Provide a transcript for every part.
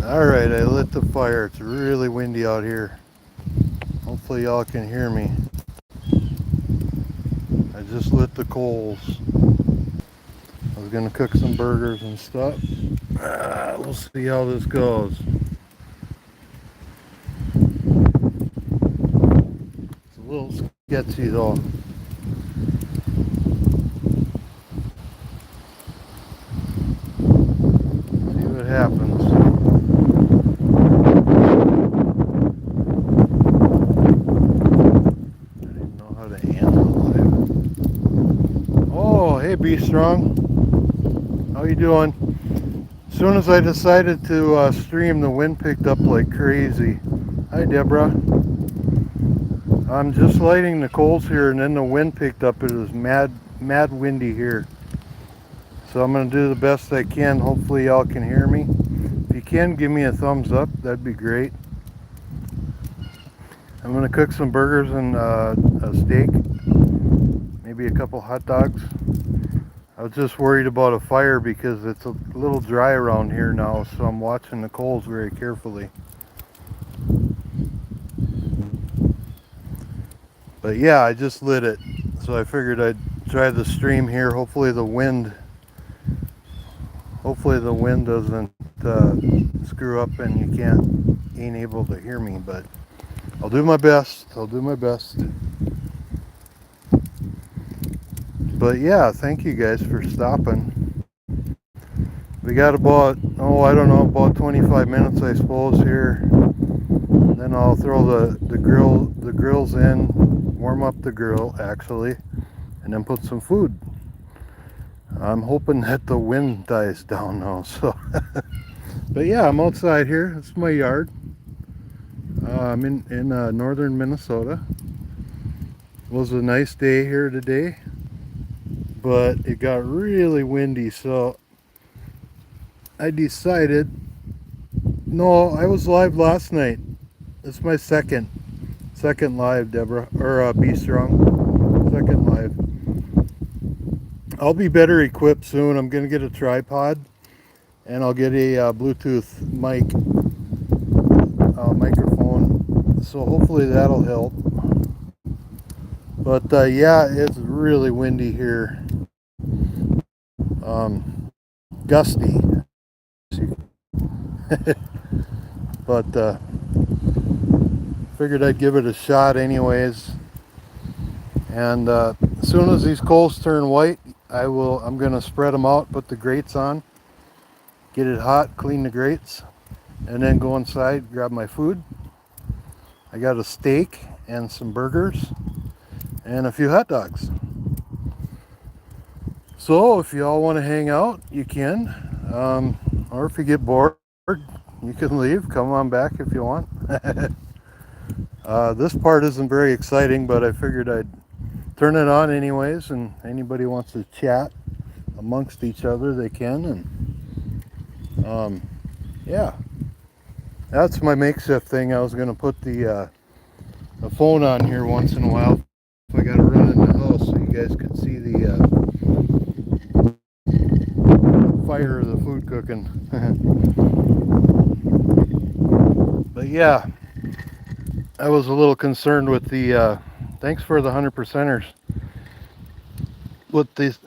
Alright, I lit the fire. It's really windy out here. Hopefully y'all can hear me. I just lit the coals. I was gonna cook some burgers and stuff. We'll see how this goes. It's a little sketchy though. See what happens. I don't even know how to handle it. Oh, hey Be Strong. How you doing? As soon as I decided to stream, the wind picked up like crazy. Hi Deborah. I'm just lighting the coals here and then the wind picked up. It was mad windy here. So I'm going to do the best I can. Hopefully y'all can hear me. If you can, give me a thumbs up. That'd be great. I'm going to cook some burgers and a steak. Maybe a couple hot dogs. I was just worried about a fire because it's a little dry around here now. So I'm watching the coals very carefully. But yeah, I just lit it. So I figured I'd try the stream here. Hopefully the wind doesn't screw up and you ain't able to hear me, but I'll do my best. But yeah, thank you guys for stopping. We got about, I don't know, about 25 minutes I suppose here. Then I'll throw the grills in, warm up the grill actually, and then put some food. I'm hoping that the wind dies down now, so. But yeah, I'm outside here. It's my yard. I'm in northern Minnesota. It was a nice day here today, but it got really windy, so I decided, no, I was live last night. It's my second live, Deborah, or Be Strong, second live. I'll be better equipped soon. I'm gonna get a tripod and I'll get a Bluetooth microphone, so hopefully that'll help. But yeah, it's really windy here, gusty. But figured I'd give it a shot anyways. And as soon as these coals turn white, I'm gonna spread them out, put the grates on, get it hot, clean the grates, and then go inside, grab my food. I got a steak and some burgers and a few hot dogs. So if y'all want to hang out, you can. Or if you get bored, you can leave. Come on back if you want. This part isn't very exciting, but I figured I'd turn it on anyways, and anybody wants to chat amongst each other, they can. And yeah, that's my makeshift thing. I was going to put the phone on here once in a while if I got to run in the house so you guys could see the fire of the food cooking. But yeah, I was a little concerned with the thanks for the 100%ers, with these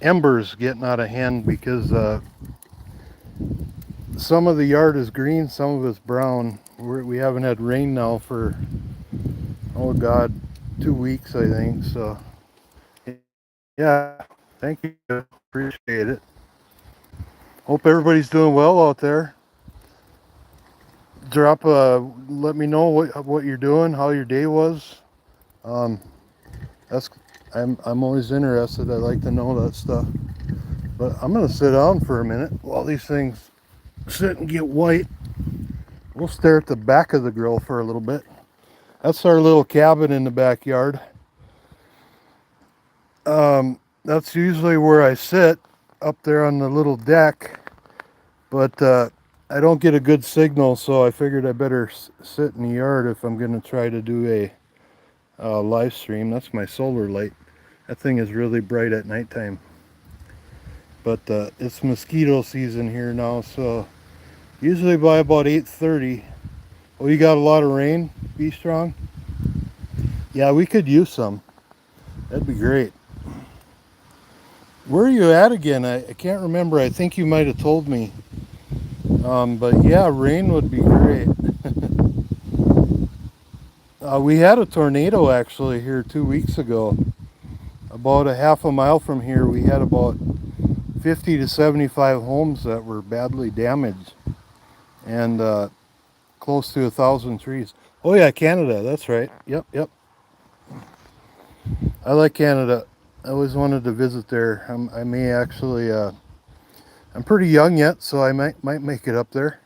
embers getting out of hand, because some of the yard is green, some of it's brown. We haven't had rain now for, oh god, 2 weeks I think. So yeah, thank you, appreciate it. Hope everybody's doing well out there. Let me know what you're doing, how your day was. That's I'm always interested. I like to know that stuff. But I'm gonna sit down for a minute while these things sit and get white. We'll stare at the back of the grill for a little bit. That's our little cabin in the backyard. That's usually where I sit, up there on the little deck. But I don't get a good signal, so I figured I better sit in the yard if I'm gonna try to do a live stream. That's my solar light. That thing is really bright at nighttime. But it's mosquito season here now, so Usually by about 8:30. Oh, you got a lot of rain? Be strong? Yeah, we could use some. That'd be great. Where are you at again? I can't remember. I think you might have told me. But yeah, rain would be great. We had a tornado actually here 2 weeks ago. About a half a mile from here, we had about 50 to 75 homes that were badly damaged, and close to 1,000 trees. Oh yeah, Canada. That's right. Yep, yep. I like Canada. I always wanted to visit there. I may actually. I'm pretty young yet, so I might make it up there.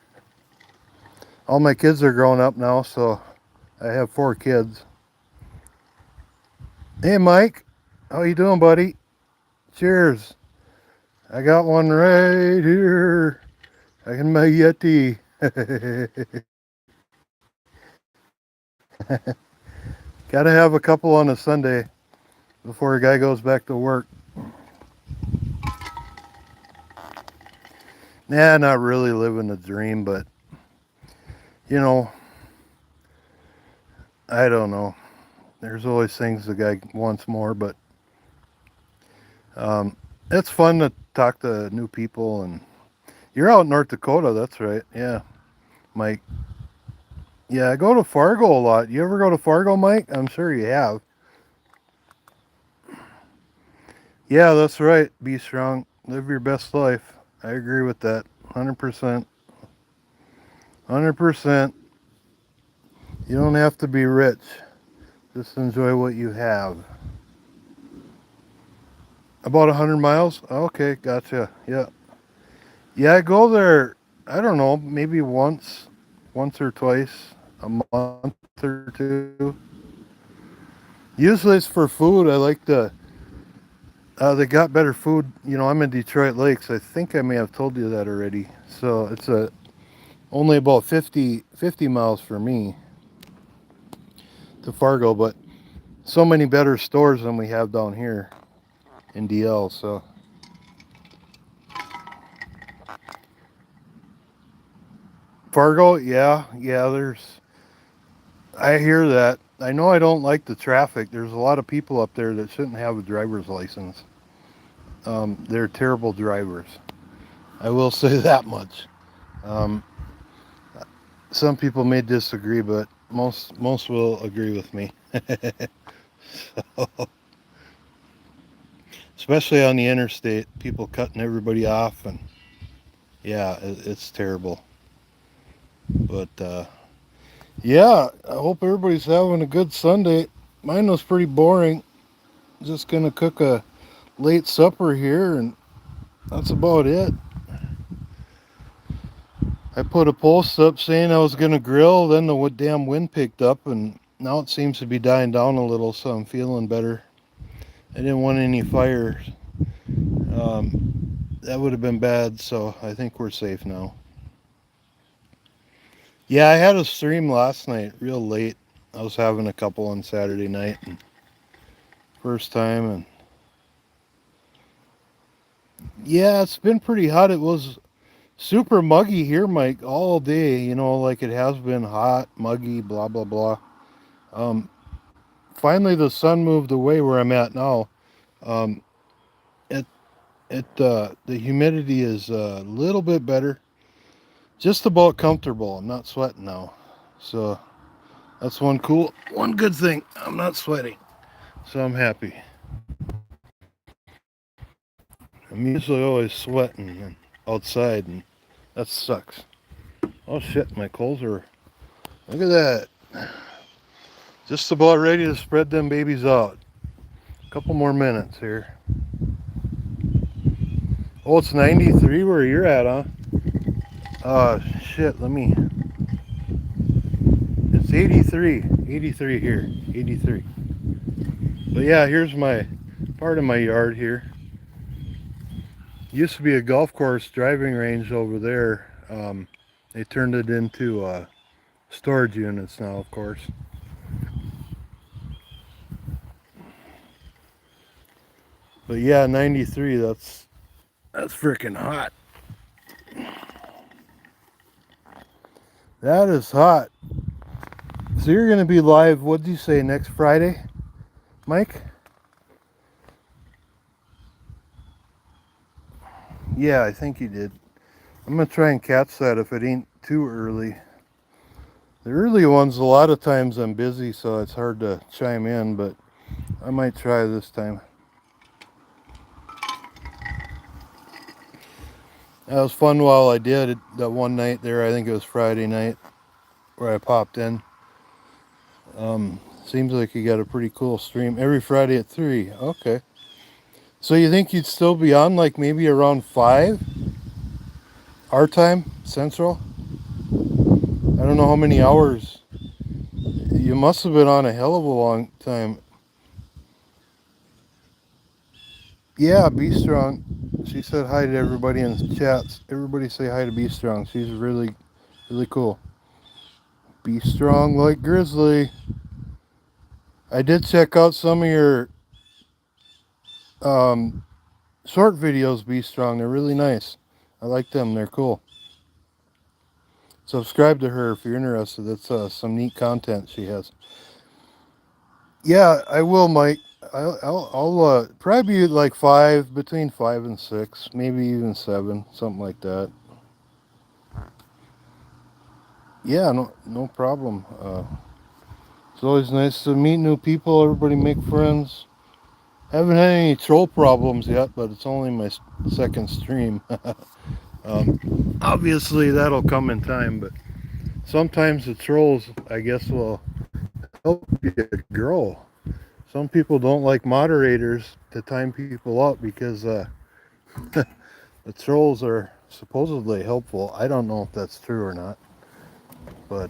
All my kids are grown up now, so I have 4 kids. Hey, Mike, how you doing, buddy? Cheers. I got one right here. I can make you a tea. Gotta have a couple on a Sunday before a guy goes back to work. Nah, not really living the dream, but you know, I don't know. There's always things the guy wants more, but um, it's fun to talk to new people. And you're out in North Dakota, that's right. Yeah, Mike. Yeah, I go to Fargo a lot. You ever go to Fargo, Mike? I'm sure you have. Yeah, that's right. Be strong. Live your best life. I agree with that. 100%. 100%. You don't have to be rich. Just enjoy what you have. About 100 miles? Okay, gotcha. Yeah. Yeah, I go there, I don't know, maybe once or twice a month or two. Usually it's for food. I like they got better food. You know, I'm in Detroit Lakes. I think I may have told you that already. So it's only about 50 miles for me to Fargo, but so many better stores than we have down here in DL. So Fargo, yeah, I hear that. I know I don't like the traffic. There's a lot of people up there that shouldn't have a driver's license. They're terrible drivers. I will say that much. Um, some people may disagree, but most will agree with me. So, especially on the interstate, people cutting everybody off, and yeah, it's terrible. But yeah, I hope everybody's having a good Sunday. Mine was pretty boring. Just gonna cook a late supper here, and that's about it. I put a post up saying I was gonna grill, then the damn wind picked up, and now it seems to be dying down a little, so I'm feeling better. I didn't want any fires. That would have been bad, so I think we're safe now. Yeah, I had a stream last night, real late. I was having a couple on Saturday night, and first time, and yeah, it's been pretty hot. It was super muggy here, Mike, all day. You know, like it has been hot, muggy, blah blah blah. Um, Finally, the sun moved away where I'm at now. Um, it the humidity is a little bit better, just about comfortable. I'm not sweating now, so that's one good thing. I'm not sweating, so I'm happy. I'm usually always sweating and outside, and that sucks. Oh shit, my coals are. Look at that. Just about ready to spread them babies out. A couple more minutes here. Oh, it's 93 where you're at, huh? Shit, let me. It's 83. 83 here. 83. But yeah, here's my part of my yard here. Used to be a golf course driving range over there. They turned it into storage units now, of course. But yeah, 93, that's freaking hot. That is hot. So you're going to be live, what'd you say, next Friday, Mike? Yeah, I think you did. I'm going to try and catch that if it ain't too early. The early ones, a lot of times I'm busy, so it's hard to chime in, but I might try this time. That was fun while I did it that one night there. I think it was Friday night where I popped in. Seems like you got a pretty cool stream every Friday at 3. Okay. So you think you'd still be on like maybe around 5 our time, Central? I don't know how many hours. You must have been on a hell of a long time. Yeah, Be Strong. She said hi to everybody in the chats. Everybody say hi to Be Strong. She's really, really cool. Be strong like Grizzly. I did check out some of your short videos, Be Strong. They're really nice. I like them. They're cool. Subscribe to her if you're interested. That's some neat content she has. Yeah, I will, Mike. I'll probably be like 5, between 5 and 6, maybe even 7, something like that. Yeah, no problem. It's always nice to meet new people. Everybody make friends. Haven't had any troll problems yet, but it's only my second stream. Obviously, that'll come in time, but sometimes the trolls, I guess, will help you grow. Some people don't like moderators to time people up because the trolls are supposedly helpful. I don't know if that's true or not, but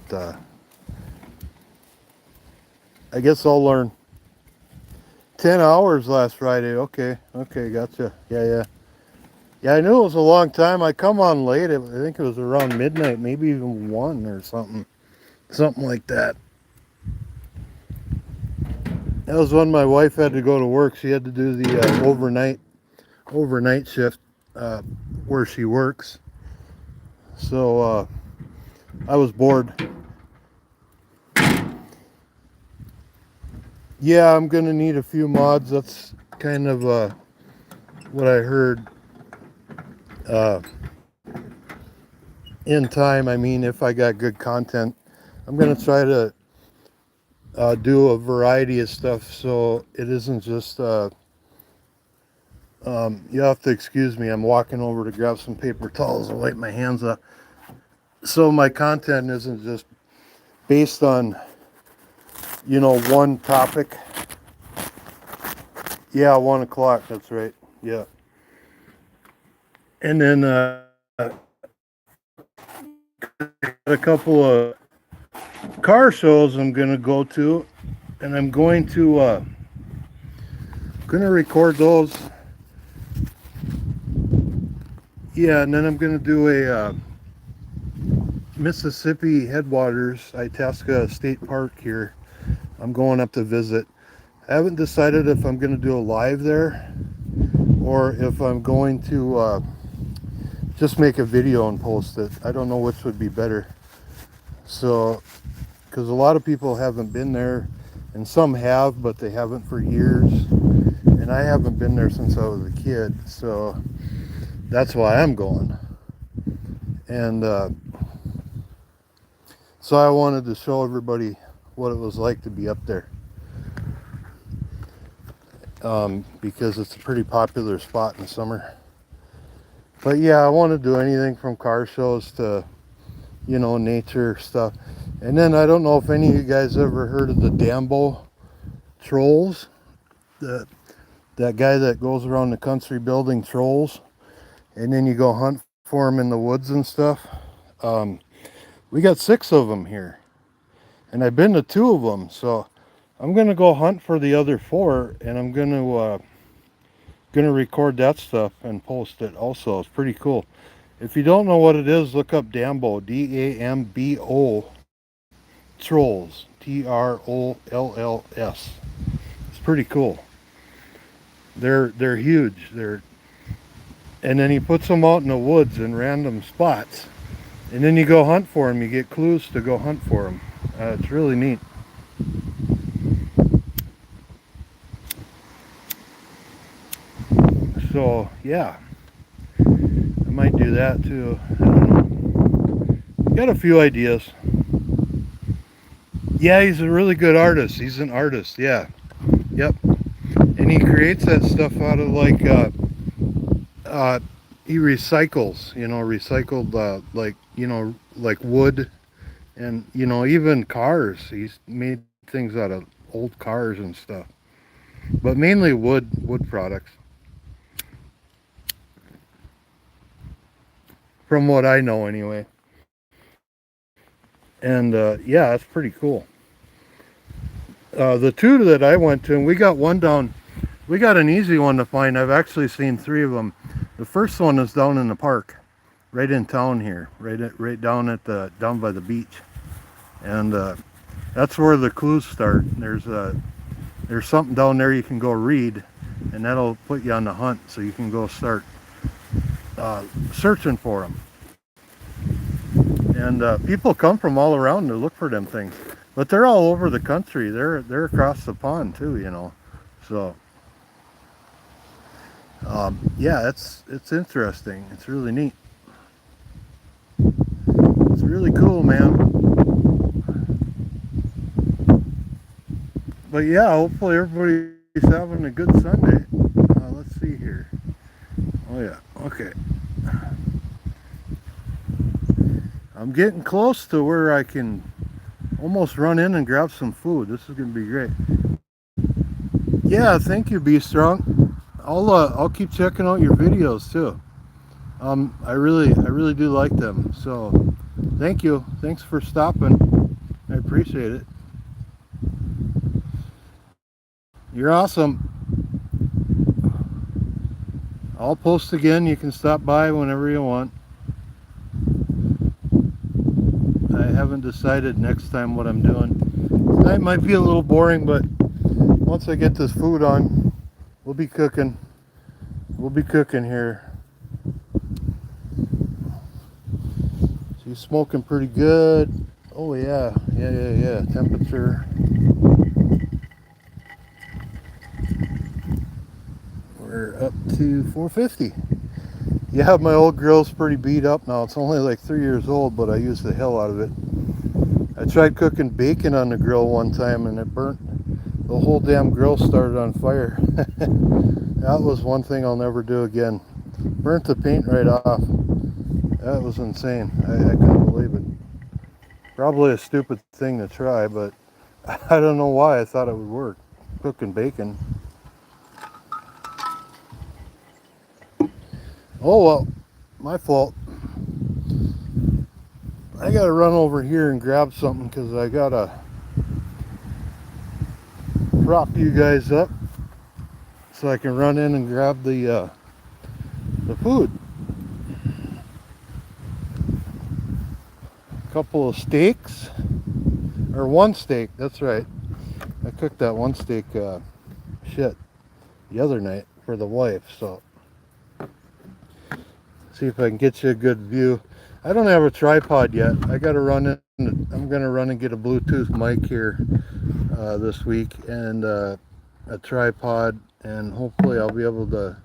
I guess I'll learn. 10 hours last Friday. Okay, gotcha. Yeah. Yeah, I knew it was a long time. I come on late. I think it was around midnight, maybe even 1 or something. Something like that. That was when my wife had to go to work. She had to do the overnight shift where she works. So I was bored. Yeah, I'm gonna need a few mods. That's kind of what I heard. In time, I mean, if I got good content, I'm gonna try to do a variety of stuff, so it isn't just. You have to excuse me. I'm walking over to grab some paper towels and wipe my hands up. So my content isn't just based on, one topic. Yeah, 1 o'clock. That's right. Yeah. And then a couple of car shows I'm gonna go to, and I'm going to record those. Yeah, and then I'm gonna do a Mississippi Headwaters, Itasca State Park here. I'm going up to visit. I haven't decided if I'm gonna do a live there or if I'm going to just make a video and post it. I don't know which would be better. So, because a lot of people haven't been there, and some have, but they haven't for years. And I haven't been there since I was a kid, so that's why I'm going. And so I wanted to show everybody what it was like to be up there. Because it's a pretty popular spot in the summer. But yeah, I want to do anything from car shows to, nature stuff. And then I don't know if any of you guys ever heard of the Dambo trolls. That guy that goes around the country building trolls. And then you go hunt for them in the woods and stuff. We got 6 of them here. And I've been to 2 of them. So I'm going to go hunt for the other 4. And I'm going to record that stuff and post it also. It's pretty cool. If you don't know what it is, look up Dambo, Dambo trolls, Trolls. It's pretty cool. They're huge. And then he puts them out in the woods in random spots, And then you go hunt for them. You get clues to go hunt for them. It's really neat. So yeah, I might do that too. I don't know. Got a few ideas. Yeah, he's a really good artist. He's an artist. Yeah. Yep. And he creates that stuff out of like uh, he recycles. You know, recycled like like wood and even cars. He's made things out of old cars and stuff, but mainly wood products. From what I know, anyway. And yeah, that's pretty cool. The two that I went to, and we got one down. We got an easy one to find. I've actually seen three of them. The first one is down in the park, right in town here, right down at the down by the beach, and that's where the clues start. There's something down there you can go read, and that'll put you on the hunt, so you can go start searching for them. And people come from all around to look for them things, but they're all over the country. They're across the pond too. So yeah, it's interesting. It's really neat. It's really cool, man. But yeah, hopefully everybody's having a good Sunday. Let's see here. Oh yeah, okay. I'm getting close to where I can almost run in and grab some food. This is gonna be great. Yeah, thank you, Be Strong. I'll keep checking out your videos too. I really do like them. So thank you. Thanks for stopping. I appreciate it. You're awesome. I'll post again. You can stop by whenever you want. I haven't decided next time what I'm doing. Tonight might be a little boring, but once I get this food on, we'll be cooking. We'll be cooking here. She's smoking pretty good. Oh yeah. Temperature. We're up to 450. Yeah, my old grill's pretty beat up now. It's only like 3 years old, but I used the hell out of it. I tried cooking bacon on the grill one time and it burnt. The whole damn grill started on fire. That was one thing I'll never do again. Burnt the paint right off. That was insane. I couldn't believe it. Probably a stupid thing to try, but I don't know why I thought it would work. Cooking bacon. Oh well, my fault. I gotta run over here and grab something because I gotta prop you guys up so I can run in and grab the food. A couple of steaks, or one steak. That's right. I cooked that one steak the other night for the wife. So see if I can get you a good view. I don't have a tripod yet. I gotta run in. I'm gonna run and get a Bluetooth mic here this week and a tripod, and hopefully I'll be able to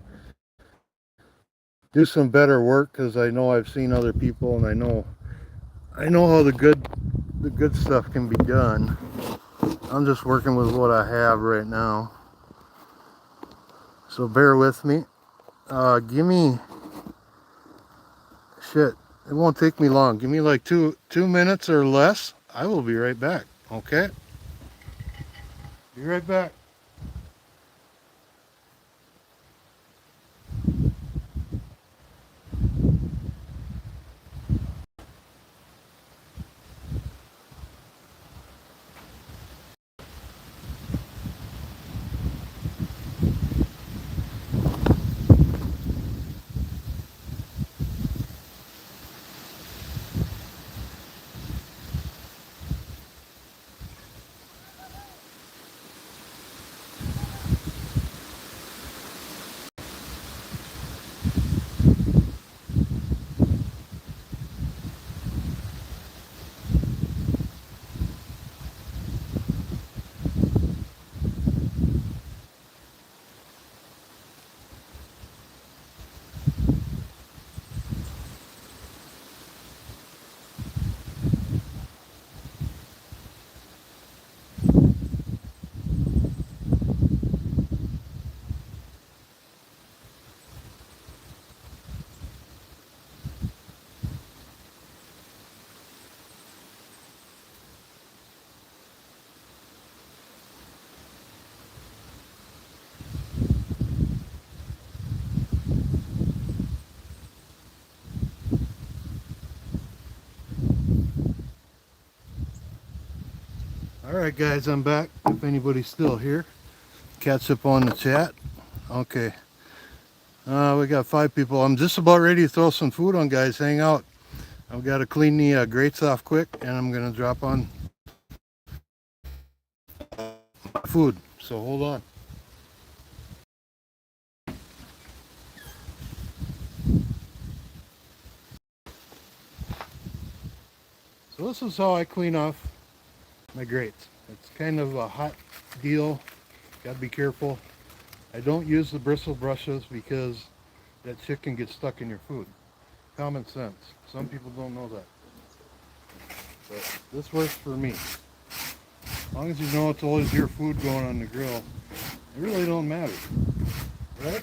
do some better work because I know I've seen other people and I know how the good stuff can be done. I'm just working with what I have right now, so bear with me. Give me shit. It won't take me long. Give me like two minutes or less. I will be right back. Okay? Be right back. Alright guys, I'm back. If anybody's still here, catch up on the chat. Okay. We got 5 people. I'm just about ready to throw some food on, guys. Hang out. I've got to clean the grates off quick, and I'm going to drop on food. So hold on. So this is how I clean off my grates. It's kind of a hot deal. Got to be careful. I don't use the bristle brushes because that shit can get stuck in your food. Common sense. Some people don't know that. But this works for me. As long as you know it's always your food going on the grill, it really don't matter. Right?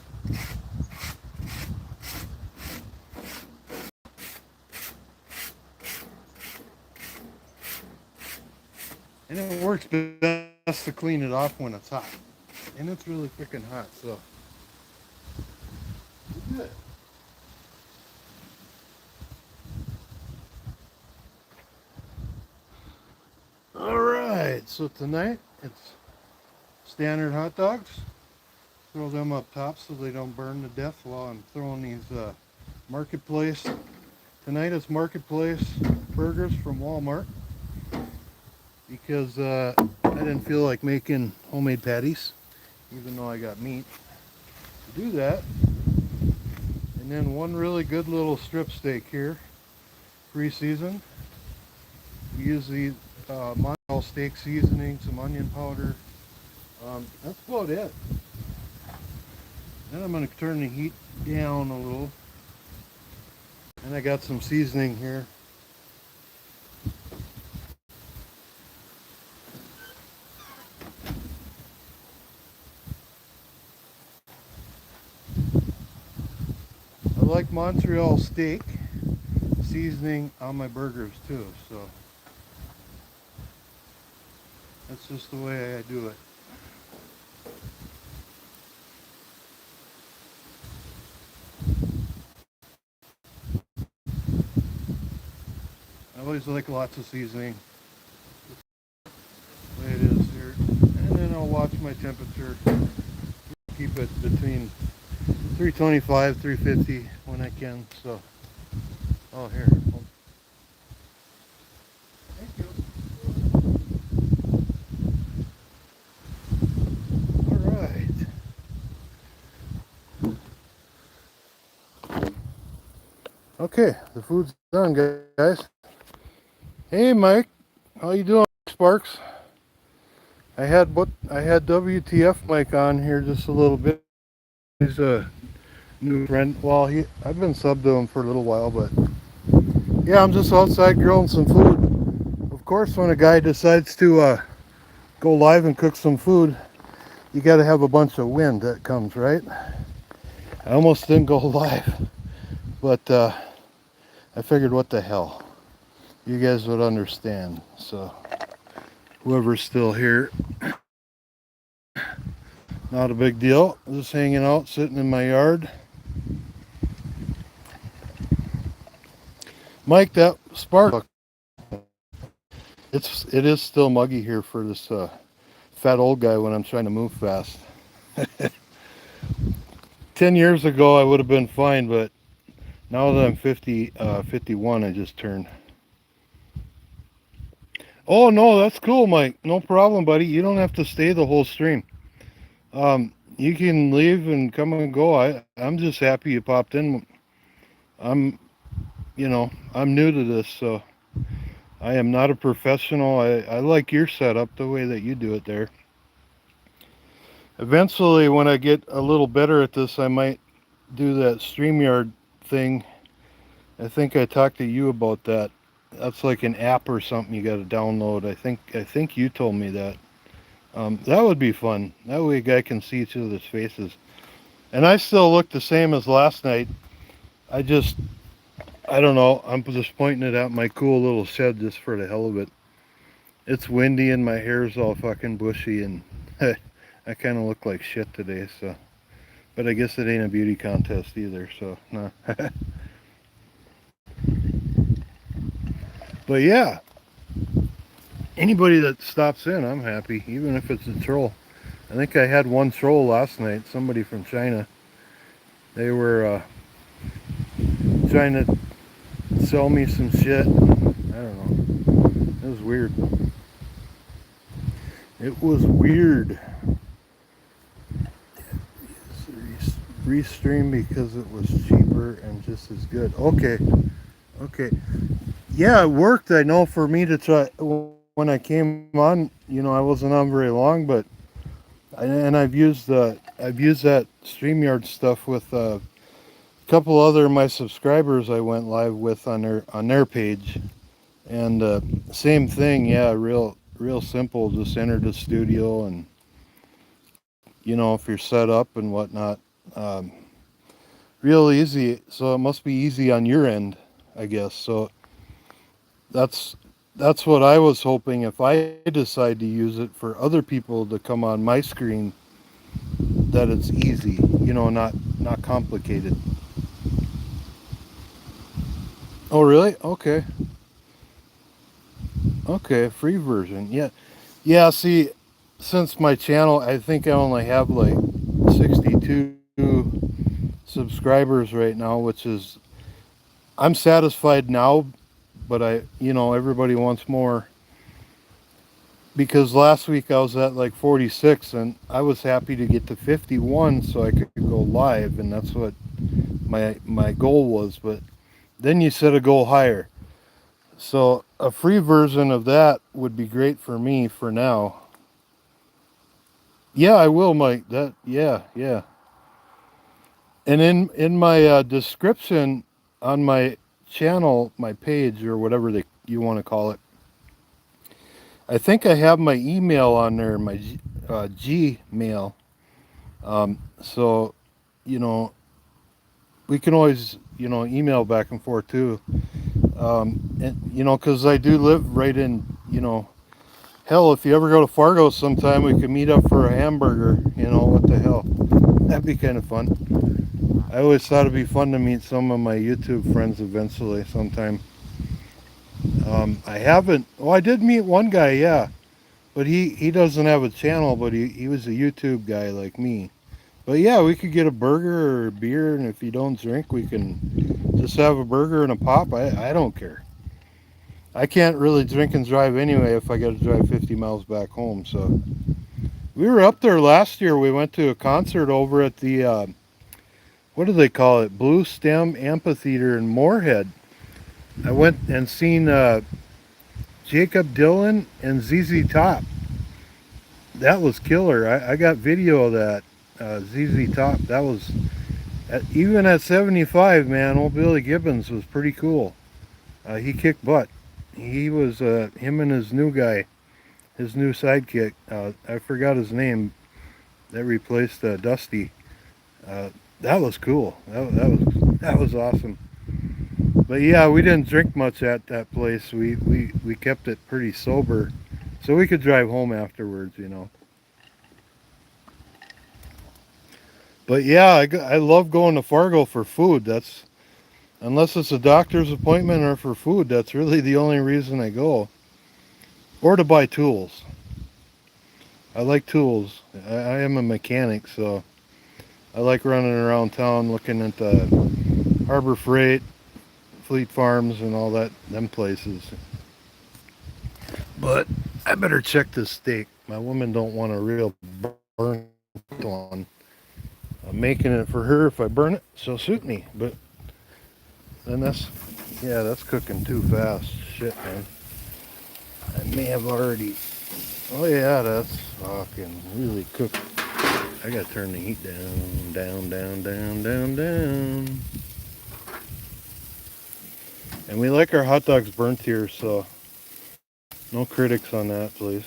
And it works best to clean it off when it's hot. And it's really freaking hot, so. Good. Alright, so tonight it's standard hot dogs. Throw them up top so they don't burn to death while I'm throwing these Marketplace. Tonight it's Marketplace burgers from Walmart because I didn't feel like making homemade patties, even though I got meat to do that. And then one really good little strip steak here, pre-seasoned. We use the Montreal steak seasoning, some onion powder. That's about it. Then I'm going to turn the heat down a little. And I got some seasoning here. I like Montreal steak seasoning on my burgers too, so that's just the way I do it. I always like lots of seasoning. The way it is here. And then I'll watch my temperature. Keep it between 325, 350 when I can. So, oh here. Thank you. All right. Okay, the food's done, guys. Hey, Mike, how you doing, Sparks? I had WTF Mike on here just a little bit. He's a new friend. Well, I've been subbed to him for a little while, but yeah, I'm just outside grilling some food. Of course, when a guy decides to go live and cook some food, you got to have a bunch of wind that comes, right? I almost didn't go live, but I figured, what the hell, you guys would understand. So whoever's still here, not a big deal. Just hanging out, sitting in my yard. Mike, that spark, it is still muggy here for this fat old guy when I'm trying to move fast. 10 years ago I would have been fine, but now that I'm 51, I just turned. Oh no, that's cool, Mike. No problem, buddy. You don't have to stay the whole stream. You can leave and come and go. I'm just happy you popped in. I'm new to this, so I am not a professional. I like your setup, the way that you do it there. Eventually, when I get a little better at this, I might do that StreamYard thing. I think I talked to you about that. That's like an app or something you got to download. I think you told me that. That would be fun. That way a guy can see each other's faces. And I still look the same as last night. I don't know. I'm just pointing it at my cool little shed just for the hell of it. It's windy and my hair's all fucking bushy and I kind of look like shit today, so. But I guess it ain't a beauty contest either, so no. But yeah, anybody that stops in, I'm happy, even if it's a troll. I think I had one troll last night, somebody from China. They were trying to sell me some shit. I don't know. It was weird. It was weird. Restream because it was cheaper and just as good. Okay. Okay. Yeah, it worked. I know for me to try when I came on, I wasn't on very long, but I've used that StreamYard stuff with a couple other of my subscribers I went live with on their page, and same thing. Yeah, real simple. Just enter the studio, and if you're set up and whatnot, um, real easy. So it must be easy on your end, I guess. So that's that's what I was hoping. If I decide to use it for other people to come on my screen, that it's easy. Not complicated. Oh, really? Okay. Okay, free version. Yeah. Yeah, see, since my channel, I think I only have like 62 subscribers right now, which is, I'm satisfied now, but everybody wants more. Because last week I was at like 46 and I was happy to get to 51 so I could go live, and that's what my goal was. But then you set a goal higher. So a free version of that would be great for me for now. Yeah, I will, Mike. That yeah. And in my description on my channel, my page or whatever you want to call it, I think I have my email on there, my Gmail. So, you know, we can always email back and forth too. And because I do live right in hell, if you ever go to Fargo sometime, we could meet up for a hamburger. What the hell? That'd be kind of fun. I always thought it'd be fun to meet some of my YouTube friends eventually sometime. I haven't. Oh, I did meet one guy, yeah. But he doesn't have a channel, but he was a YouTube guy like me. But yeah, we could get a burger or a beer, and if you don't drink, we can just have a burger and a pop. I don't care. I can't really drink and drive anyway if I got to drive 50 miles back home. So we were up there last year. We went to a concert over at the what do they call it? Blue Stem Amphitheater in Moorhead. I went and seen Jacob Dylan and ZZ Top. That was killer. I got video of that. ZZ Top. That was even at 75, man. Old Billy Gibbons was pretty cool. He kicked butt. He was him and his new guy, his new sidekick. I forgot his name. That replaced Dusty. That was cool. That was awesome. But yeah, we didn't drink much at that place. We kept it pretty sober, so we could drive home afterwards. But yeah, I love going to Fargo for food. That's unless it's a doctor's appointment or for food. That's really the only reason I go, or to buy tools. I like tools. I am a mechanic, so I like running around town looking at the Harbor Freight, Fleet Farms, and all them places. But I better check this steak. My woman don't want a real burnt one. I'm making it for her. If I burn it, she'll shoot me. But then that's cooking too fast. Shit, man. I may have already. Oh yeah, that's fucking really cooked. I gotta turn the heat down, down, down, down, down, down. And we like our hot dogs burnt here, so no critics on that, please.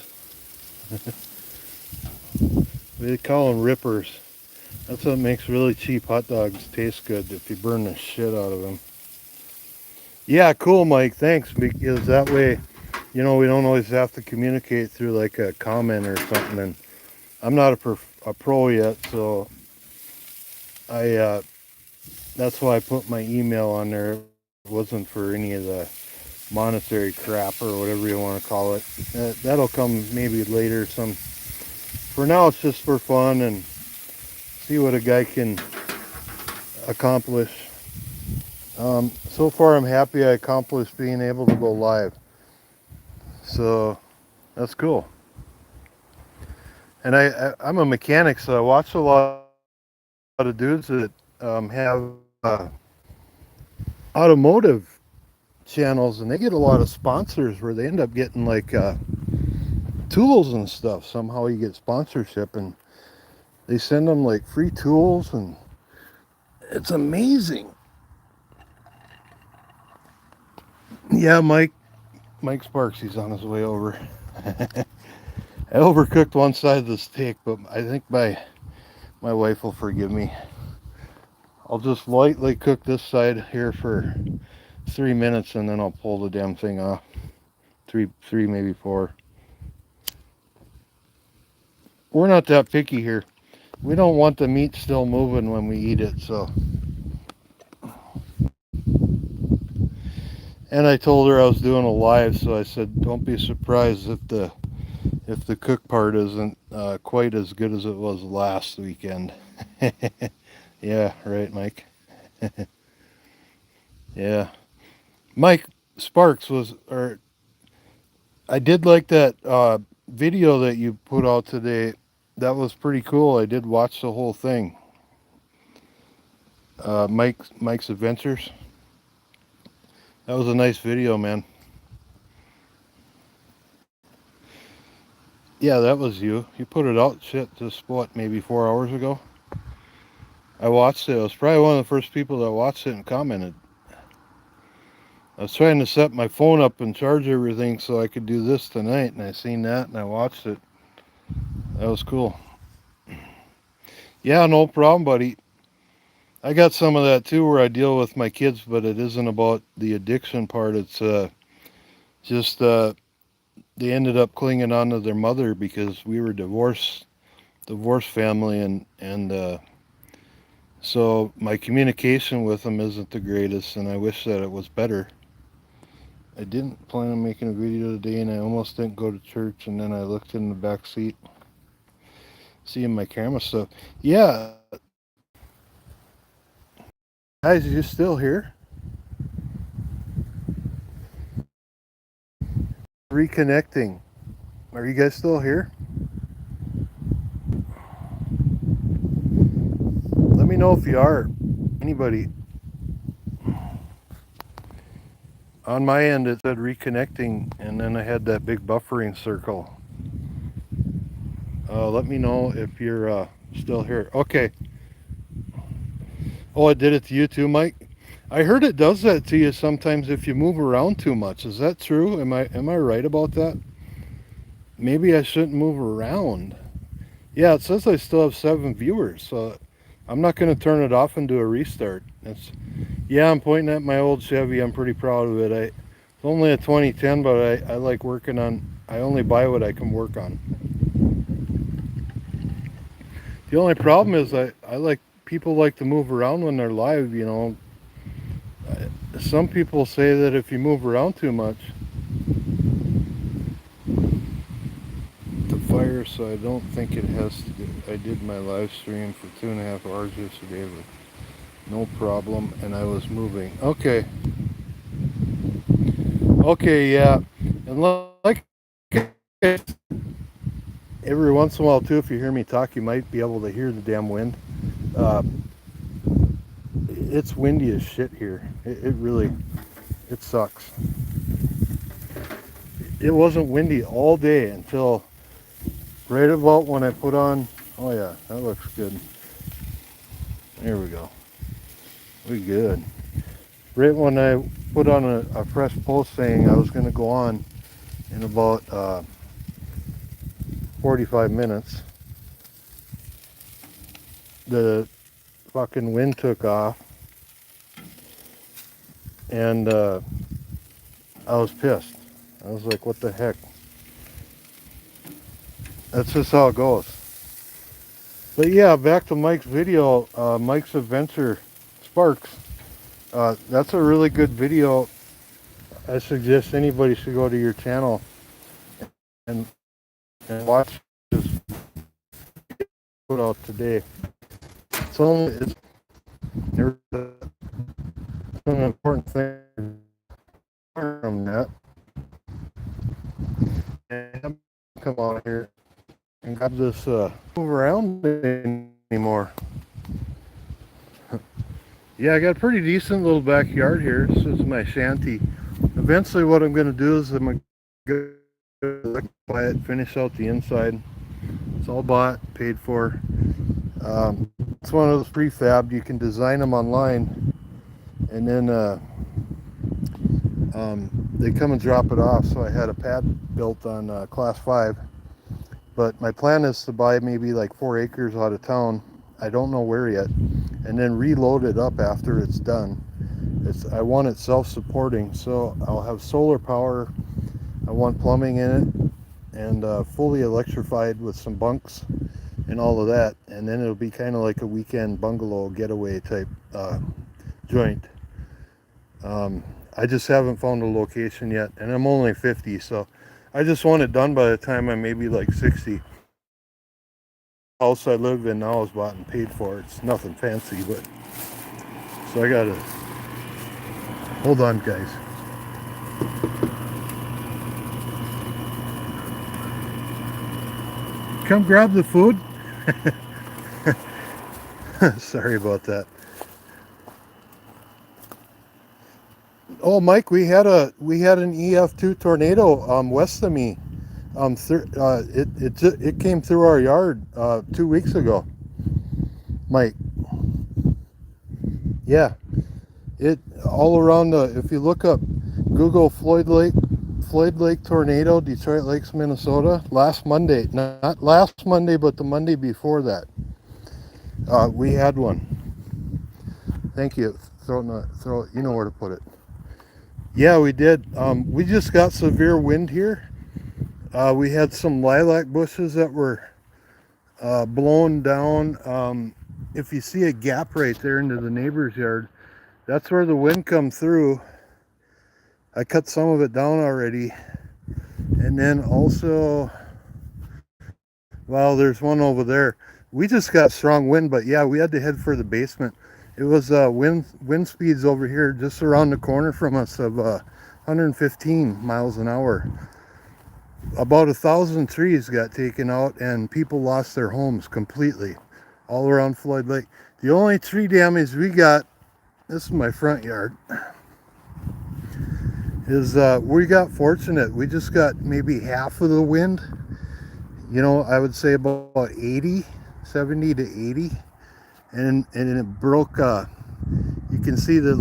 They call them rippers. That's what makes really cheap hot dogs taste good, if you burn the shit out of them. Yeah, cool, Mike. Thanks, because that way, we don't always have to communicate through like a comment or something. And I'm not a pro yet, so that's why I put my email on there. It wasn't for any of the monetary crap or whatever you want to call it. That'll come maybe later. For now, it's just for fun and see what a guy can accomplish. So far, I'm happy I accomplished being able to go live. So that's cool. And I'm a mechanic, so I watch a lot of dudes that have automotive channels, and they get a lot of sponsors where they end up getting like tools and stuff. Somehow you get sponsorship, and they send them like free tools, and it's amazing. Yeah, Mike Sparks, he's on his way over. I overcooked one side of the steak, but I think my wife will forgive me. I'll just lightly cook this side here for 3 minutes, and then I'll pull the damn thing off. Three, maybe 4. We're not that picky here. We don't want the meat still moving when we eat it, so. And I told her I was doing a live, so I said, don't be surprised if the cook part isn't quite as good as it was last weekend. Yeah, right, Mike. Yeah. Mike Sparks I did like that video that you put out today. That was pretty cool. I did watch the whole thing. Mike's Adventures. That was a nice video, man. Yeah, that was you. You put it out, just what, maybe 4 hours ago? I watched it. I was probably one of the first people that watched it and commented. I was trying to set my phone up and charge everything so I could do this tonight, and I seen that and I watched it. That was cool. Yeah, no problem, buddy. I got some of that too where I deal with my kids, but it isn't about the addiction part. It's just they ended up clinging on to their mother because we were divorced family, and so my communication with them isn't the greatest, and I wish that it was better. I didn't plan on making a video today, and I almost didn't go to church, and then I looked in the back seat, seeing my camera stuff. Yeah. Guys, are you still here? Reconnecting. Are you guys still here? Let me know if you are. Anybody. On my end, it said reconnecting, and then I had that big buffering circle. Let me know if you're still here. Okay. Oh, it did it to you too, Mike? I heard it does that to you sometimes if you move around too much. Is that true? Am I right about that? Maybe I shouldn't move around. Yeah, it says I still have 7 viewers, so I'm not going to turn it off and do a restart. Yeah, I'm pointing at my old Chevy. I'm pretty proud of it. It's only a 2010, but I like working on. I only buy what I can work on. The only problem is people like to move around when they're live, you know. Some people say that if you move around too much, the fire, so I don't think it has to do. I did my live stream for 2.5 hours yesterday with no problem, and I was moving. Okay, yeah, and like every once in a while too, if you hear me talk, you might be able to hear the damn wind. It's windy as shit here. It really sucks. It wasn't windy all day until right about when I put on. Oh yeah, that looks good. There we go. We good. Right when I put on a fresh post saying I was going to go on in about 45 minutes, the fucking wind took off, and I was pissed. I was like, what the heck? That's just how it goes. But yeah, back to Mike's video, Mike's Adventure Sparks. That's a really good video. I suggest anybody should go to your channel and watch this put out today. It's there's an important thing from that. And come on here and grab this move around anymore. Yeah, I got a pretty decent little backyard here. This is my shanty. Eventually what I'm going to do is I'm going to buy it, finish out the inside. It's all bought, paid for. It's one of those prefabbed. You can design them online, and then they come and drop it off. So I had a pad built on class 5, but my plan is to buy maybe like 4 acres out of town. I don't know where yet, and then reload it up after it's done. I want it self-supporting, so I'll have solar power. I want plumbing in it, and fully electrified with some bunks and all of that, and then it'll be kind of like a weekend bungalow getaway type joint. I just haven't found a location yet, and I'm only 50, so I just want it done by the time I'm maybe like 60. The house I live in now is bought and paid for. It's nothing fancy, but so I gotta hold on, guys. Come grab the food. Sorry about that. Oh, Mike, we had an EF2 tornado west of me. It came through our yard 2 weeks ago. Mike. Yeah, it all around if you look up Google Floyd Lake tornado, Detroit Lakes, Minnesota, last Monday, not last Monday, but the Monday before that, we had one. Thank you. Throw it, you know where to put it. Yeah, we did. We just got severe wind here. We had some lilac bushes that were blown down. If you see a gap right there into the neighbor's yard, that's where the wind come through. I cut some of it down already. And then also, well, there's one over there. We just got strong wind, but yeah, we had to head for the basement. It was wind speeds over here just around the corner from us of 115 miles an hour. About 1,000 trees got taken out and people lost their homes completely all around Floyd Lake. The only tree damage we got, this is my front yard, is we got fortunate. We just got maybe half of the wind. You know, I would say about 70 to 80. And it broke, you can see the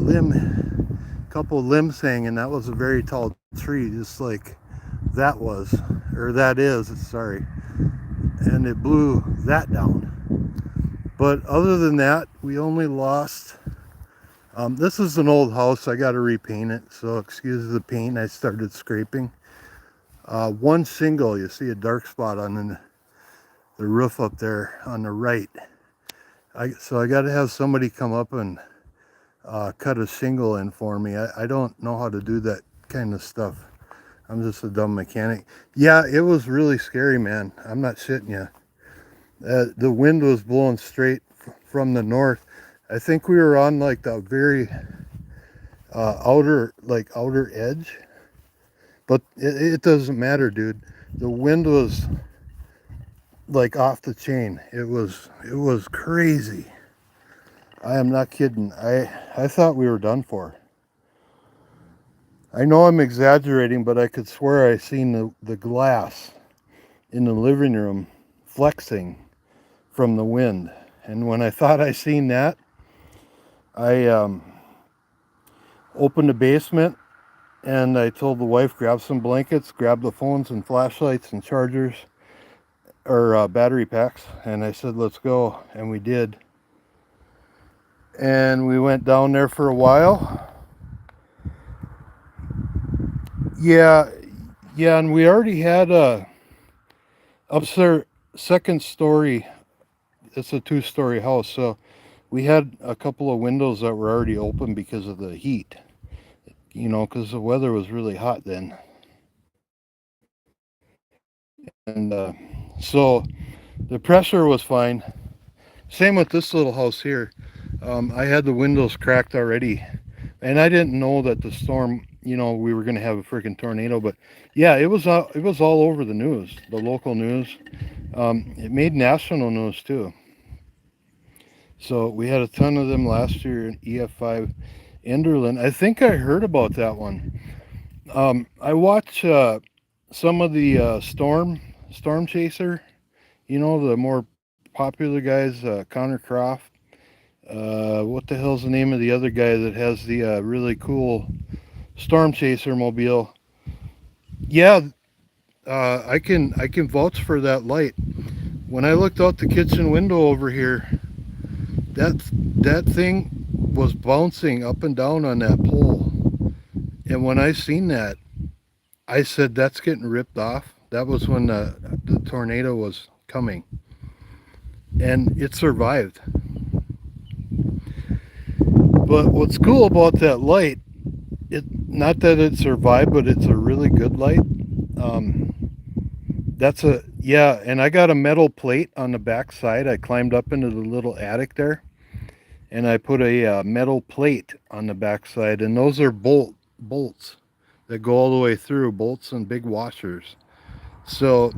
couple limbs hanging. That was a very tall tree, just like that was, or that is, sorry. And it blew that down. But other than that, we only lost, this is an old house. I got to repaint it, so excuse the paint. I started scraping. One shingle, you see a dark spot on the roof up there on the right. So I got to have somebody come up and cut a shingle in for me. I don't know how to do that kind of stuff. I'm just a dumb mechanic. Yeah, it was really scary, man. I'm not shitting you. The wind was blowing straight from the north. I think we were on like the very outer edge, but it doesn't matter, dude. The wind was like off the chain. It was crazy. I am not kidding. I thought we were done for. I know I'm exaggerating, but I could swear I seen the glass in the living room flexing from the wind. And when I thought I seen that, I opened the basement and I told the wife, grab some blankets, grab the phones and flashlights and chargers or battery packs. And I said, let's go. And we did. And we went down there for a while. Yeah, and we already had a upstairs second story. It's a 2-story house, so we had a couple of windows that were already open because of the heat you know, because the weather was really hot then. And so the pressure was fine. Same with this little house here. I had the windows cracked already, and I didn't know that the storm, you know, we were going to have a freaking tornado. But yeah, it was all over the news, the local news. It made national news too. So we had a ton of them last year in EF5 Enderlin. I think I heard about that one. I watch some of the Storm Chaser. You know, the more popular guys, Connor Croft. What the hell's the name of the other guy that has the really cool Storm Chaser mobile? Yeah, I can vouch for that light. When I looked out the kitchen window over here, that thing was bouncing up and down on that pole. And when I seen that, I said that's getting ripped off. That was when the tornado was coming, and it survived. But what's cool about that light, it not that it survived, but it's a really good light. Um, that's a yeah, and I got a metal plate on the back side. I climbed up into the little attic there, and I put a metal plate on the back side, and those are bolts that go all the way through, bolts and big washers. So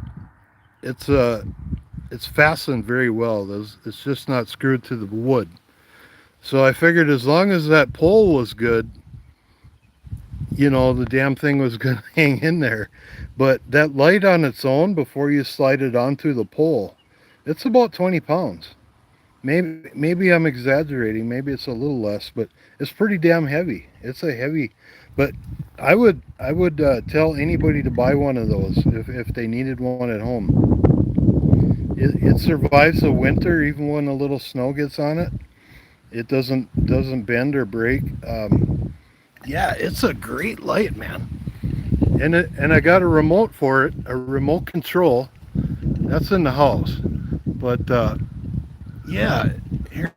it's it's fastened very well. It's just not screwed to the wood. So I figured as long as that pole was good, you know, the damn thing was going to hang in there. But that light on its own, before you slide it onto the pole, it's about 20 pounds. Maybe I'm exaggerating. Maybe it's a little less, but it's pretty damn heavy. It's a heavy, but I would tell anybody to buy one of those if they needed one at home. It survives the winter even when a little snow gets on it. It doesn't bend or break. Yeah, it's a great light, man. And I got a remote for it, a remote control. That's in the house. But yeah, here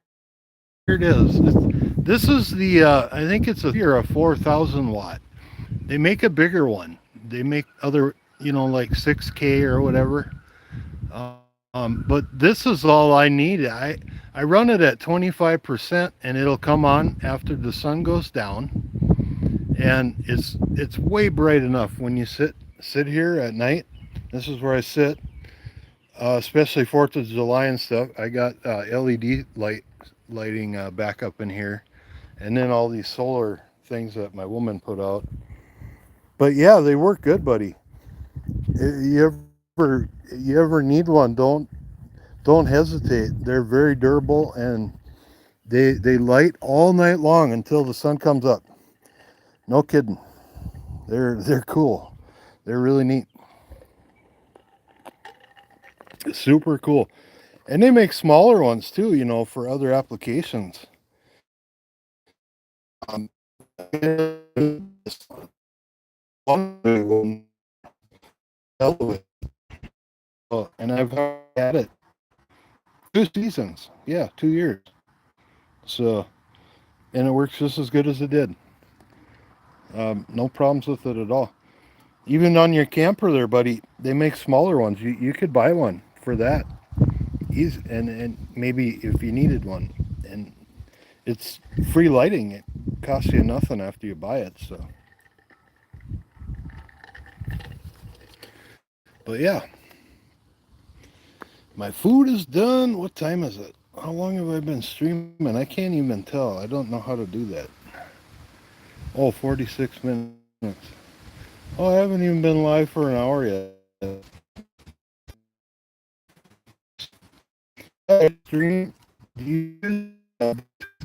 it is. This is the I think it's a 4,000 watt. They make a bigger one. They make other, you know, like 6K or whatever. But this is all I need. I run it at 25% and it'll come on after the sun goes down, and it's way bright enough when you sit here at night. This is where I sit, especially 4th of July and stuff. I got LED lighting back up in here, and then all these solar things that my woman put out. But yeah, they work good, buddy. You ever need one, don't hesitate. They're very durable, and they light all night long until the sun comes up. No kidding. They're cool. They're really neat. Super cool. And they make smaller ones too, you know, for other applications. Um, and I've had it 2 seasons. Yeah, 2 years. So, and it works just as good as it did. No problems with it at all. Even on your camper there, buddy, they make smaller ones. You could buy one for that. Easy, and maybe if you needed one. And it's free lighting. It costs you nothing after you buy it. So, but yeah, my food is done. What time is it? How long have I been streaming? I can't even tell. I don't know how to do that. Oh, 46 minutes. Oh, I haven't even been live for an hour yet. Stream, do you use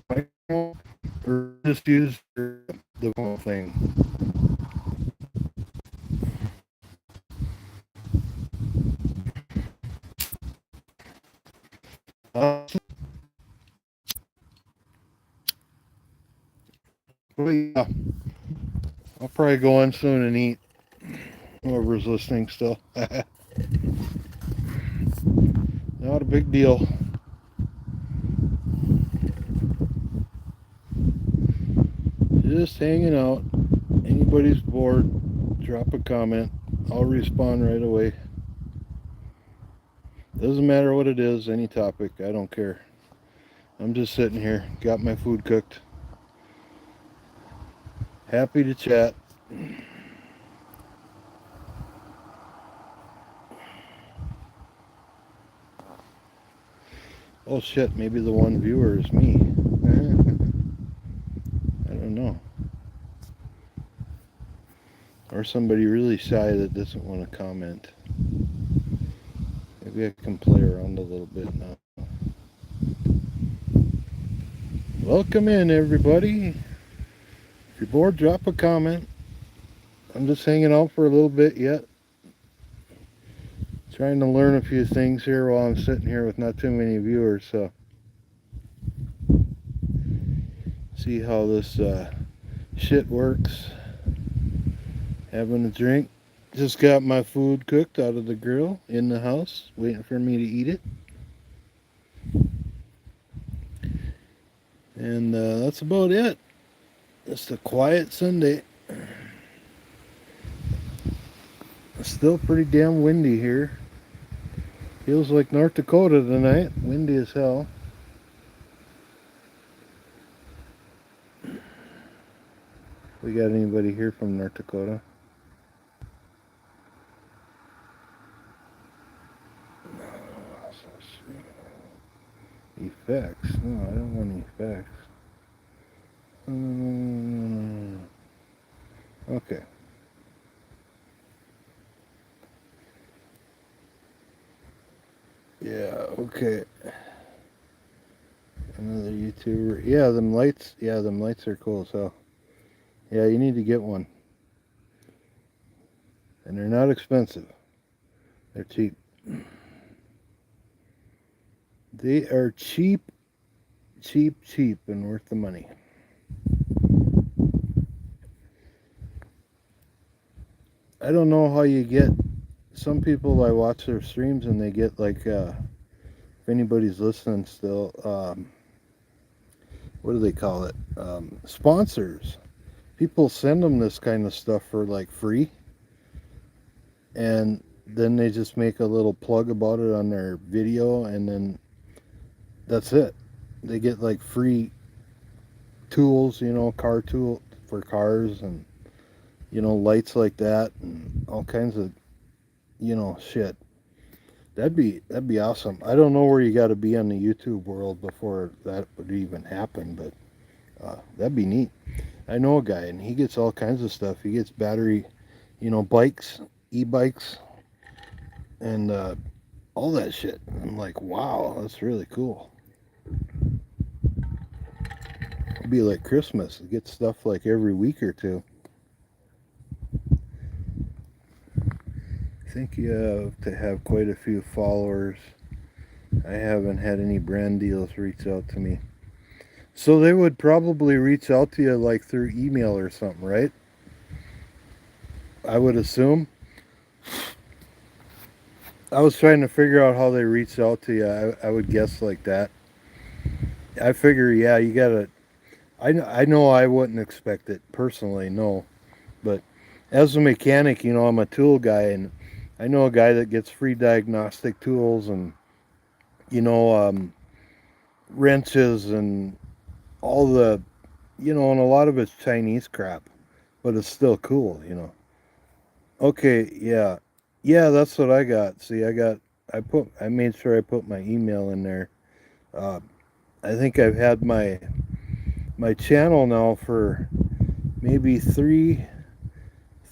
microphone or just use the whole thing? Well, yeah, I'll probably go on soon and eat. Whoever's listening still. Not a big deal. Just hanging out. anybody's bored, drop a comment. I'll respond right away. Doesn't matter what it is, any topic, I don't care. I'm just sitting here, got my food cooked. Happy to chat. Oh shit, maybe the one viewer is me. I don't know. Or somebody really shy that doesn't want to comment. Maybe I can play around a little bit now. Welcome in, everybody. If you're bored, drop a comment. I'm just hanging out for a little bit yet. Trying to learn a few things here while I'm sitting here with not too many viewers, so see how this shit works. Having a drink. Just got my food cooked out of the grill in the house, waiting for me to eat it. And that's about it. Just a quiet Sunday. It's still pretty damn windy here. Feels like North Dakota tonight. Windy as hell. We got anybody here from North Dakota? Effects? No, I don't want effects. Okay. Yeah, okay. Another YouTuber. Yeah, them lights. Yeah, them lights are cool as hell. Yeah, you need to get one. And they're not expensive. They're cheap. They are cheap, and worth the money. I don't know how you get. Some people I watch their streams and they get like, if anybody's listening still, what do they call it? Sponsors. People send them this kind of stuff for like free, and then they just make a little plug about it on their video, and then that's it. They get like free tools, car tool for cars, and lights like that, and all kinds of shit. That'd be awesome. I don't know where you got to be on the YouTube world before that would even happen, but that'd be neat. I know a guy, and he gets all kinds of stuff. He gets battery, bikes, e-bikes, and all that shit. I'm like, wow, that's really cool. It'll be like Christmas. You get stuff like every week or two. I think you have to have quite a few followers. I haven't had any brand deals reach out to me. So they would probably reach out to you like through email or something, right? I would assume. I was trying to figure out how they reached out to you. I would guess like that. I figure, yeah, you gotta. I know I wouldn't expect it personally, no. But as a mechanic, I'm a tool guy, and I know a guy that gets free diagnostic tools and, wrenches and all the, and a lot of it's Chinese crap, but it's still cool, Okay, yeah. Yeah, that's what I got. See, I made sure I put my email in there. I think I've had my channel now for maybe three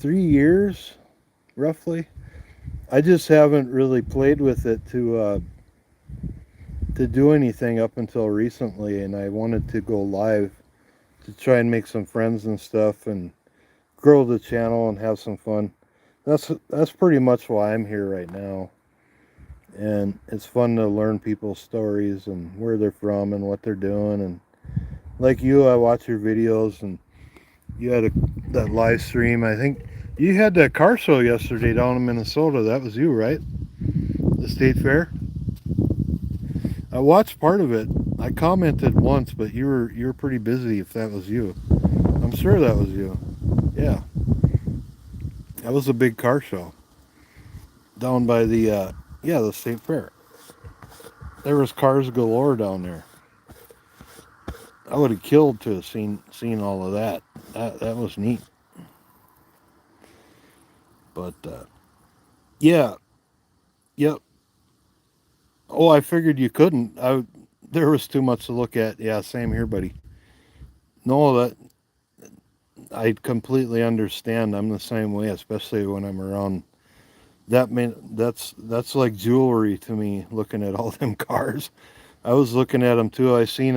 years, roughly. I just haven't really played with it to do anything up until recently, and I wanted to go live to try and make some friends and stuff and grow the channel and have some fun. That's pretty much why I'm here right now. And it's fun to learn people's stories and where they're from and what they're doing. And like you, I watch your videos, and you had that live stream. I think you had that car show yesterday down in Minnesota. That was you, right? The state fair. I watched part of it. I commented once, but you were pretty busy if that was you. I'm sure that was you. Yeah, that was a big car show down by the yeah, the state fair. There was cars galore down there. I would have killed to have seen all of that. That was neat. But yeah, yep. Oh, I figured you couldn't. There was too much to look at. Yeah, same here, buddy. No, that I completely understand. I'm the same way, especially when I'm around that's like jewelry to me. Looking at all them cars, I was looking at them too. I seen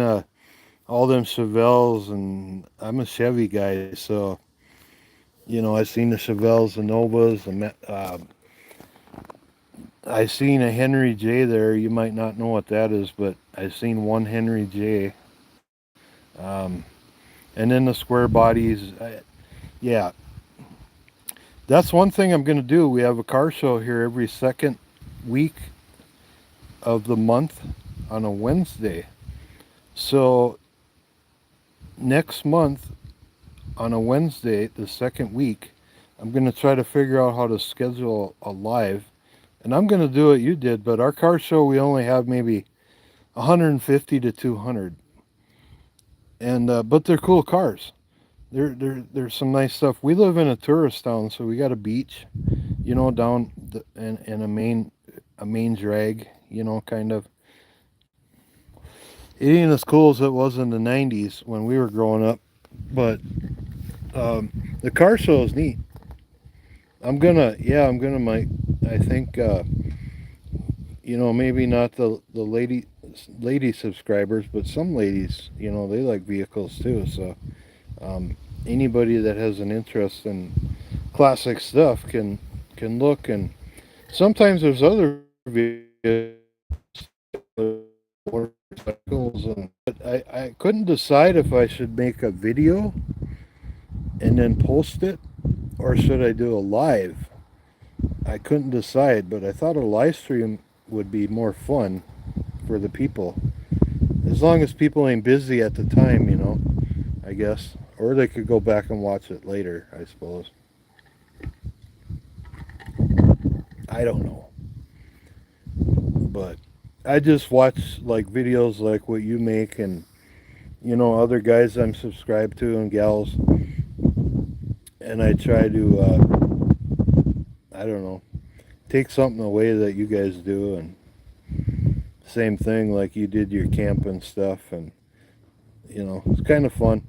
all them Chevelles, and I'm a Chevy guy, so I seen the Chevelles, the Novas, I seen a Henry J there. You might not know what that is, but I seen one Henry J. Um, and then the square bodies. Yeah, that's one thing I'm going to do. We have a car show here every second week of the month on a Wednesday. So next month on a Wednesday, the second week, I'm going to try to figure out how to schedule a live. And I'm going to do what you did, but our car show, we only have maybe 150 to 200. And but they're cool cars. There's some nice stuff. We live in a tourist town, so we got a beach, down and a main drag, kind of. It ain't as cool as it was in the '90s when we were growing up, but the car show is neat. I'm gonna, Mike. I think, maybe not the lady subscribers, but some ladies, they like vehicles too. So um, anybody that has an interest in classic stuff can look, and sometimes there's other motorcycles, but I couldn't decide if I should make a video and then post it, or should I do a live. I couldn't decide, but I thought a live stream would be more fun for the people, as long as people ain't busy at the time, I guess, or they could go back and watch it later, I suppose. I don't know, but I just watch like videos like what you make, and other guys I'm subscribed to and gals, and I try to I don't know, take something away that you guys do, and same thing like you did your camping stuff, and it's kind of fun.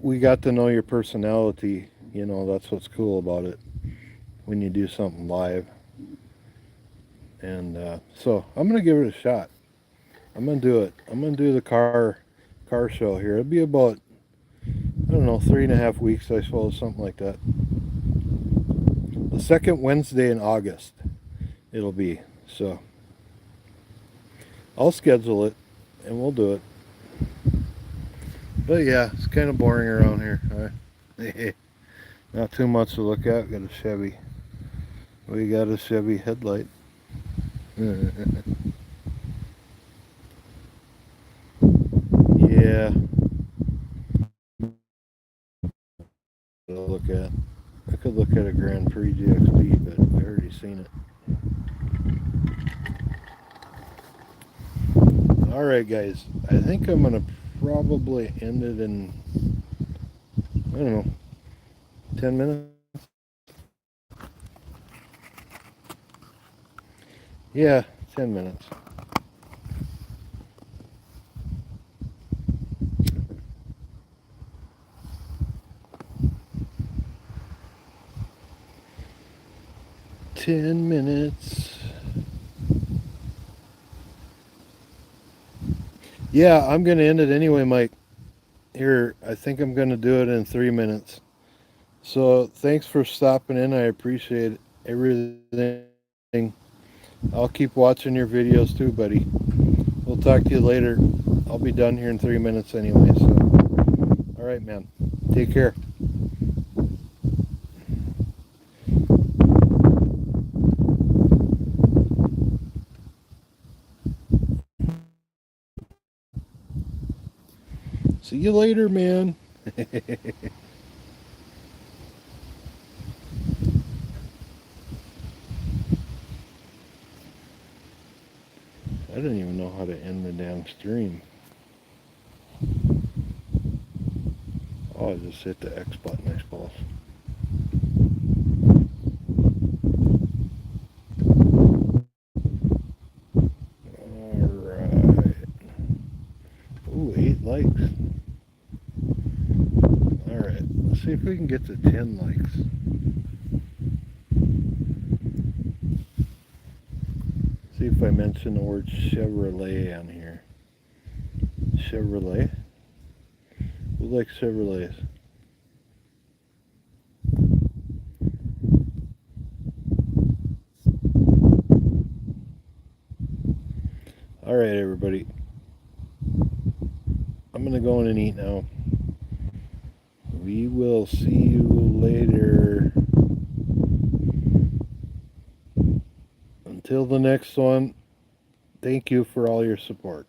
We got to know your personality. That's what's cool about it when you do something live. And so I'm gonna give it a shot. I'm gonna do it. I'm gonna do the car show here. It'll be about, I don't know, 3.5 weeks, I suppose, something like that. The second Wednesday in August it'll be. So I'll schedule it and we'll do it. But yeah, it's kind of boring around here. Not too much to look at. Got a Chevy. We got a Chevy headlight. Yeah, to look at. I could look at a Grand Prix GXP, but I already seen it. All right, guys. I think I'm gonna probably end it in, I don't know, 10 minutes. Yeah, 10 minutes. 10 minutes. Yeah, I'm gonna end it anyway, Mike. Here, I think I'm gonna do it in 3 minutes. So thanks for stopping in. I appreciate everything. I'll keep watching your videos too, buddy. We'll talk to you later. I'll be done here in 3 minutes anyway. So, all right, man. Take care. See you later, man. I don't even know how to end the damn stream. Oh, I just hit the X button, I suppose. Alright. Ooh, 8 likes. Alright, let's see if we can get to 10 likes. See if I mention the word Chevrolet on here. Chevrolet? Who likes Chevrolets? Alright, everybody. I'm going to go in and eat now. We will see you later. Until the next one, thank you for all your support.